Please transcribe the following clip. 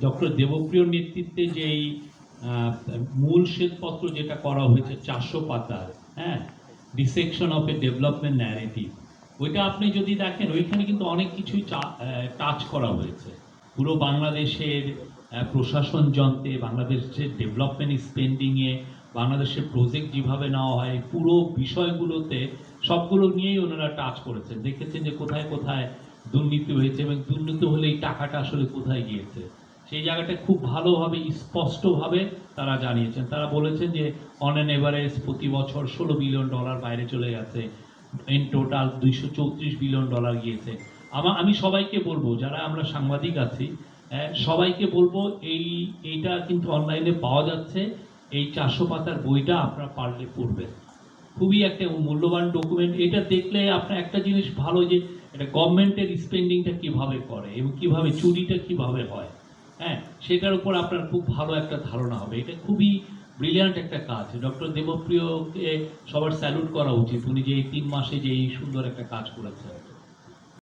Doctor দেবপ্রিয়র নেতৃত্বে যেই মূল শ্বেতপত্র যেটা করা হয়েছে 400 পাতার, হ্যাঁ, dissection of A development narrative, ওইটা আপনি যদি দেখেন ওইখানে কিন্তু অনেক কিছুই টাচ করা হয়েছে। পুরো বাংলাদেশের প্রশাসন যন্ত্রে, বাংলাদেশের ডেভেলপমেন্ট স্পেন্ডিংয়ে, বাংলাদেশের প্রজেক্ট যেভাবে নেওয়া হয়, পুরো বিষয়গুলোতে সবগুলো নিয়েই ওনারা টাচ করেছেন। দেখেছেন যে কোথায় কোথায় দুর্নীতি হয়েছে এবং দুর্নীতি হলে এই টাকাটা আসলে কোথায় গিয়েছে সেই জায়গাটা খুব ভালোভাবে স্পষ্টভাবে তারা জানিয়েছেন। তারা বলেছেন যে অন অ্যান এভারেজ প্রতি বছর $16 বিলিয়ন বাইরে চলে গেছে, ইন টোটাল $234 বিলিয়ন গিয়েছে। আমি সবাইকে বলবো, যারা আমরা সাংবাদিক আছি, সবাইকে বলবো এইটা কিন্তু অনলাইনে পাওয়া যাচ্ছে। এই 400 পাতার বইটা আপনারা পারলে পড়বেন, খুবই একটা মূল্যবান ডকুমেন্ট। এটা দেখলে আপনার একটা জিনিস ভালো, যে এটা গভর্নমেন্টের স্পেন্ডিংটা কিভাবে করে এবং কিভাবে চুরিটা কিভাবে হয়, হ্যাঁ, সেটার উপর আপনার খুব ভালো একটা ধারণা হবে। এটা খুবই ব্রিলিয়ান্ট একটা কাজ। ডক্টর দেবপ্রিয়কে সবার স্যালুট করা উচিত, উনি যে এই 3 মাসে যে এই সুন্দর একটা কাজ করেছেন।